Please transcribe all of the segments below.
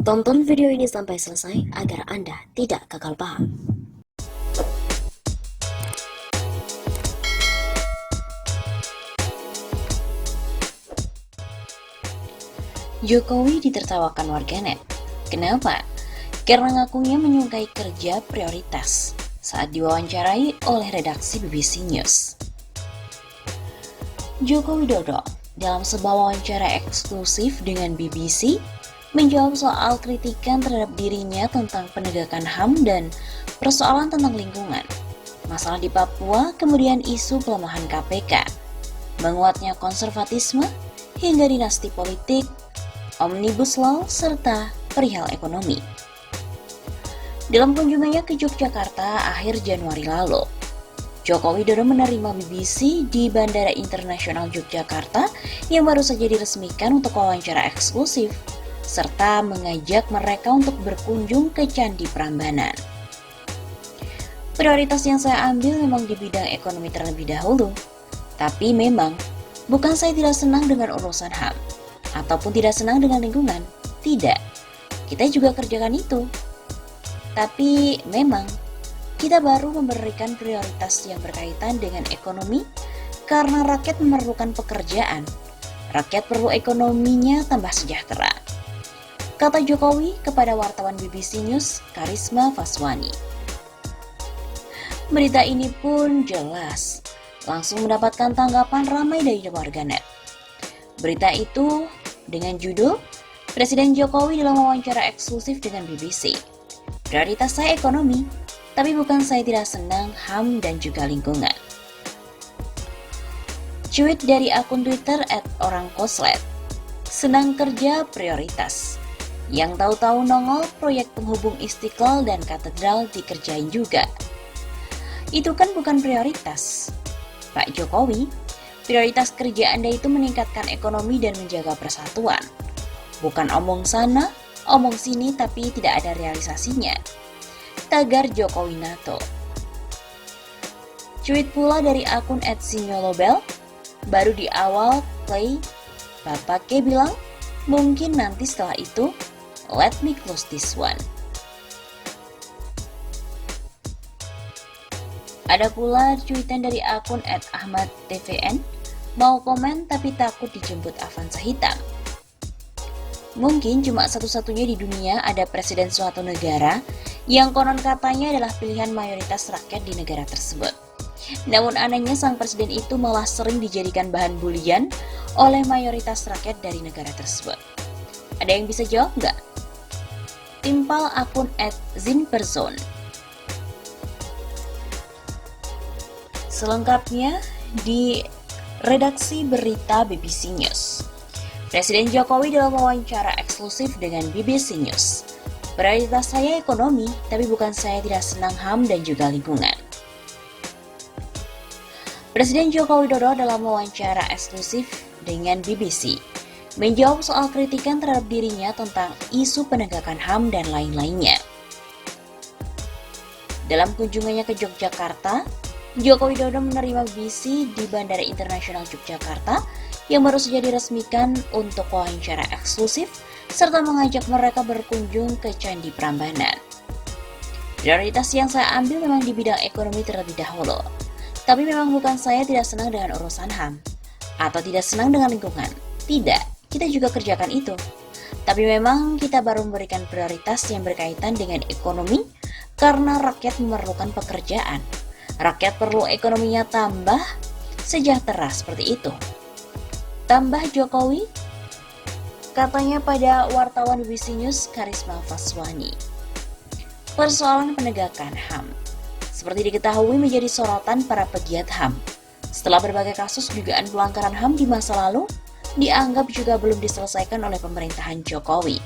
Tonton video ini sampai selesai agar Anda tidak gagal paham. Jokowi ditertawakan warganet. Kenapa? Karena ngakunya menyukai kerja prioritas saat diwawancarai oleh redaksi BBC News. Joko Widodo dalam sebuah wawancara eksklusif dengan BBC menjawab soal kritikan terhadap dirinya tentang penegakan HAM dan persoalan tentang lingkungan, masalah di Papua, kemudian isu pelemahan KPK, menguatnya konservatisme, hingga dinasti politik, Omnibus Law, serta perihal ekonomi. Dalam kunjungannya ke Yogyakarta akhir Januari lalu, Joko Widodo menerima BBC di Bandara Internasional Yogyakarta yang baru saja diresmikan untuk wawancara eksklusif, serta mengajak mereka untuk berkunjung ke Candi Prambanan. Prioritas yang saya ambil memang di bidang ekonomi terlebih dahulu, tapi memang bukan saya tidak senang dengan urusan HAM, ataupun tidak senang dengan lingkungan. Tidak, kita juga kerjakan itu. Tapi memang kita baru memberikan prioritas yang berkaitan dengan ekonomi karena rakyat memerlukan pekerjaan. Rakyat perlu ekonominya tambah sejahtera, kata Jokowi kepada wartawan BBC News Karisma Faswani. Berita ini pun jelas langsung mendapatkan tanggapan ramai dari warganet. Berita itu dengan judul Presiden Jokowi dalam wawancara eksklusif dengan BBC. Prioritas saya ekonomi, tapi bukan saya tidak senang HAM dan juga lingkungan. Tweet dari akun Twitter @orangkoslet. Senang kerja prioritas. Yang tahu-tahu nongol proyek penghubung Istiqlal dan Katedral dikerjain juga. Itu kan bukan prioritas. Pak Jokowi, prioritas kerja Anda itu meningkatkan ekonomi dan menjaga persatuan. Bukan omong sana, omong sini tapi tidak ada realisasinya. Tagar Jokowi NATO. Tweet pula dari akun @sinyolobel. Baru di awal play, Bapak K bilang, mungkin nanti setelah itu, let me close this one. Ada pula cuitan dari akun @ahmadtvn. Mau komen tapi takut dijemput Avanza hitam. Mungkin cuma satu-satunya di dunia ada presiden suatu negara yang konon katanya adalah pilihan mayoritas rakyat di negara tersebut. Namun anehnya sang presiden itu malah sering dijadikan bahan bulian oleh mayoritas rakyat dari negara tersebut. Ada yang bisa jawab nggak? Timpal akun @zinperson. Selengkapnya di redaksi berita BBC News. Presiden Jokowi dalam wawancara eksklusif dengan BBC News. Prioritas saya ekonomi, tapi bukan saya tidak senang HAM dan juga lingkungan. Presiden Joko Widodo dalam wawancara eksklusif dengan BBC menjawab soal kritikan terhadap dirinya tentang isu penegakan HAM dan lain-lainnya. Dalam kunjungannya ke Yogyakarta, Joko Widodo menerima BBC di Bandara Internasional Yogyakarta yang baru saja diresmikan untuk wawancara eksklusif serta mengajak mereka berkunjung ke Candi Prambanan. Prioritas yang saya ambil memang di bidang ekonomi terlebih dahulu, tapi memang bukan saya tidak senang dengan urusan HAM atau tidak senang dengan lingkungan. Tidak, kita juga kerjakan itu. Tapi memang kita baru memberikan prioritas yang berkaitan dengan ekonomi karena rakyat memerlukan pekerjaan. Rakyat perlu ekonominya tambah sejahtera seperti itu. Tambah Jokowi, katanya pada wartawan BBC News Karisma Faswani. Persoalan penegakan HAM seperti diketahui menjadi sorotan para pegiat HAM. Setelah berbagai kasus dugaan pelanggaran HAM di masa lalu, dianggap juga belum diselesaikan oleh pemerintahan Jokowi.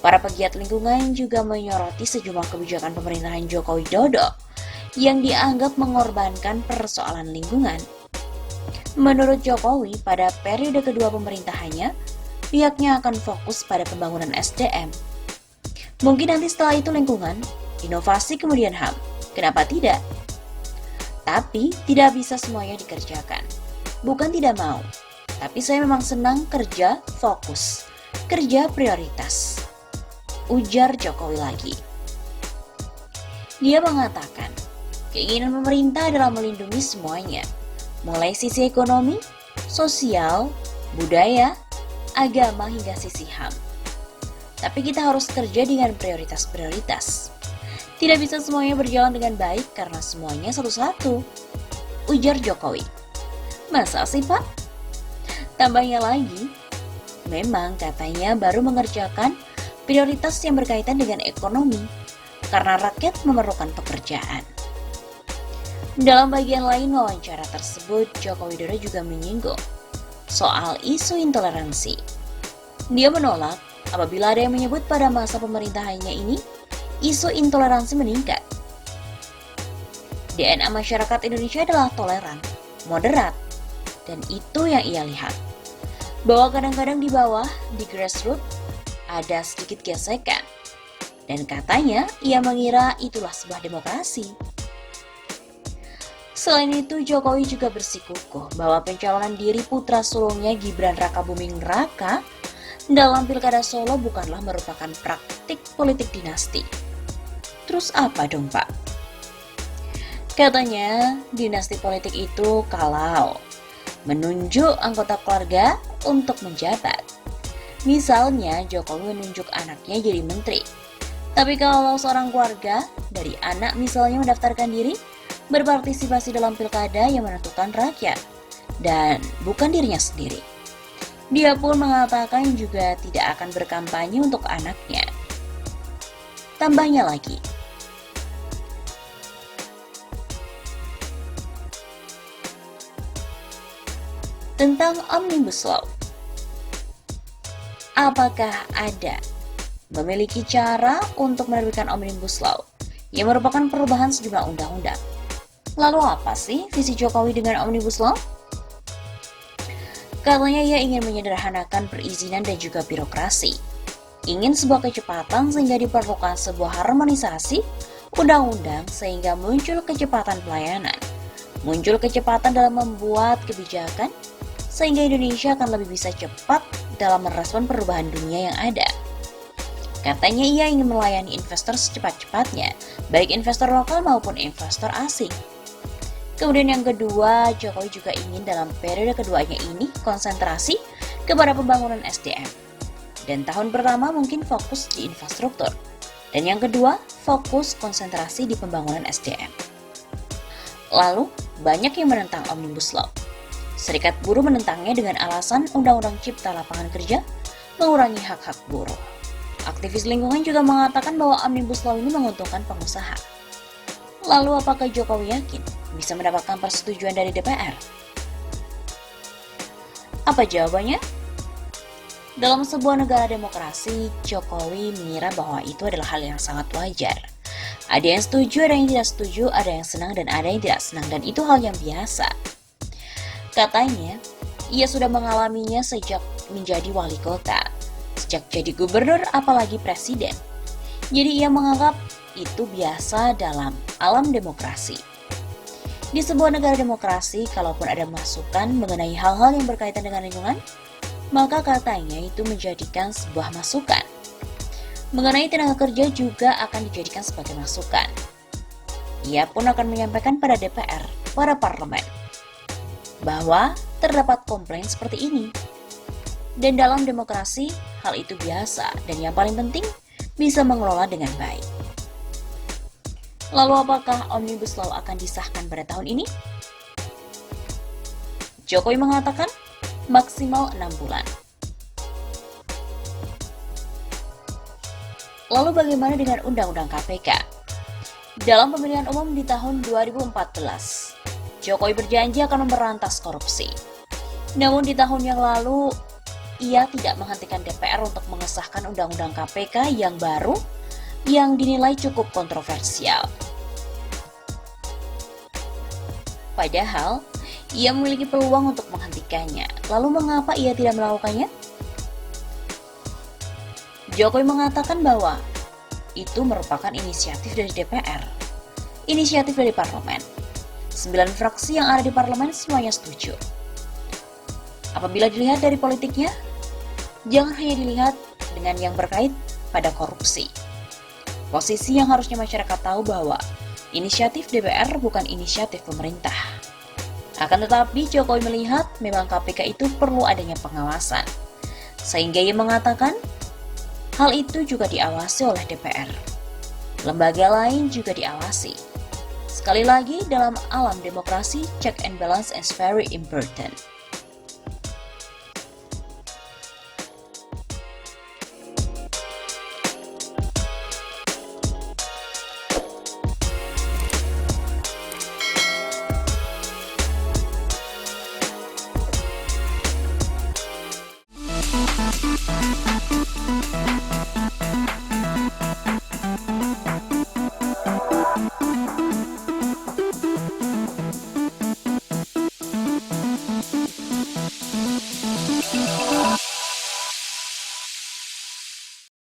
Para pegiat lingkungan juga menyoroti sejumlah kebijakan pemerintahan Joko Widodo yang dianggap mengorbankan persoalan lingkungan. Menurut Jokowi, pada periode kedua pemerintahannya, pihaknya akan fokus pada pembangunan SDM. Mungkin nanti setelah itu lingkungan, inovasi kemudian HAM. Kenapa tidak? Tapi tidak bisa semuanya dikerjakan. Bukan tidak mau, tapi saya memang senang kerja fokus, kerja prioritas. ujar Jokowi lagi. Dia mengatakan, keinginan pemerintah adalah melindungi semuanya, mulai sisi ekonomi, sosial, budaya, agama hingga sisi HAM. Tapi kita harus kerja dengan prioritas-prioritas. Tidak bisa semuanya berjalan dengan baik karena semuanya satu-satu, ujar Jokowi. Masa sih Pak? Tambahnya lagi, memang katanya baru mengerjakan prioritas yang berkaitan dengan ekonomi karena rakyat memerlukan pekerjaan. Dalam bagian lain wawancara tersebut, Joko Widodo juga menyinggung soal isu intoleransi. Dia menolak apabila ada yang menyebut pada masa pemerintahannya ini, isu intoleransi meningkat. DNA masyarakat Indonesia adalah toleran, moderat, dan itu yang ia lihat. Bahwa kadang-kadang di bawah, di grassroots, ada sedikit gesekan. Dan katanya, ia mengira itulah sebuah demokrasi. Selain itu, Jokowi juga bersikukuh bahwa pencalonan diri putra sulungnya Gibran Rakabuming Raka dalam Pilkada Solo bukanlah merupakan praktik politik dinasti. Terus apa dong Pak? Katanya, dinasti politik itu kalau menunjuk anggota keluarga untuk menjabat. Misalnya, Jokowi menunjuk anaknya jadi menteri. Tapi kalau seorang keluarga dari anak misalnya mendaftarkan diri, berpartisipasi dalam pilkada yang menentukan rakyat, dan bukan dirinya sendiri. Dia pun mengatakan juga tidak akan berkampanye untuk anaknya. Tambahnya lagi, tentang Omnibus Law. Apakah ada memiliki cara untuk menerbitkan Omnibus Law yang merupakan perubahan sejumlah undang-undang? Lalu apa sih visi Jokowi dengan Omnibus Law? Katanya ia ingin menyederhanakan perizinan dan juga birokrasi. Ingin sebuah kecepatan sehingga diperlukan sebuah harmonisasi undang-undang sehingga muncul kecepatan pelayanan. Muncul kecepatan dalam membuat kebijakan sehingga Indonesia akan lebih bisa cepat dalam merespon perubahan dunia yang ada. Katanya ia ingin melayani investor secepat-cepatnya, baik investor lokal maupun investor asing. Kemudian yang kedua, Jokowi juga ingin dalam periode keduanya ini konsentrasi kepada pembangunan SDM. Dan tahun pertama mungkin fokus di infrastruktur. Dan yang kedua, fokus konsentrasi di pembangunan SDM. Lalu, banyak yang menentang Omnibus Law. Serikat buruh menentangnya dengan alasan Undang-Undang Cipta Lapangan Kerja mengurangi hak-hak buruh. Aktivis lingkungan juga mengatakan bahwa Omnibus Law ini menguntungkan pengusaha. Lalu apakah Jokowi yakin bisa mendapatkan persetujuan dari DPR? Apa jawabannya? Dalam sebuah negara demokrasi, Jokowi mengira bahwa itu adalah hal yang sangat wajar. Ada yang setuju, ada yang tidak setuju, ada yang senang dan ada yang tidak senang, dan itu hal yang biasa. Katanya, ia sudah mengalaminya sejak menjadi wali kota, sejak jadi gubernur apalagi presiden. Jadi ia menganggap itu biasa dalam alam demokrasi. Di sebuah negara demokrasi, kalaupun ada masukan mengenai hal-hal yang berkaitan dengan lingkungan, maka katanya itu menjadikan sebuah masukan. Mengenai tenaga kerja juga akan dijadikan sebagai masukan. Ia pun akan menyampaikan pada DPR, pada parlemen, bahwa terdapat komplain seperti ini. Dan dalam demokrasi, hal itu biasa dan yang paling penting, bisa mengelola dengan baik. Lalu apakah Omnibus Law akan disahkan pada tahun ini? Jokowi mengatakan maksimal 6 bulan. Lalu bagaimana dengan Undang-Undang KPK? Dalam pemilihan umum di tahun 2014, Jokowi berjanji akan memberantas korupsi. Namun di tahun yang lalu, ia tidak menghentikan DPR untuk mengesahkan Undang-Undang KPK yang baru yang dinilai cukup kontroversial. Padahal, ia memiliki peluang untuk menghentikannya. Lalu mengapa ia tidak melakukannya? Jokowi mengatakan bahwa itu merupakan inisiatif dari DPR, inisiatif dari parlemen. 9 fraksi yang ada di parlemen semuanya setuju. Apabila dilihat dari politiknya, jangan hanya dilihat dengan yang berkait pada korupsi. Posisi yang harusnya masyarakat tahu bahwa inisiatif DPR bukan inisiatif pemerintah. Akan tetapi Jokowi melihat memang KPK itu perlu adanya pengawasan. Sehingga ia mengatakan hal itu juga diawasi oleh DPR. Lembaga lain juga diawasi. Sekali lagi, dalam alam demokrasi, check and balance is very important.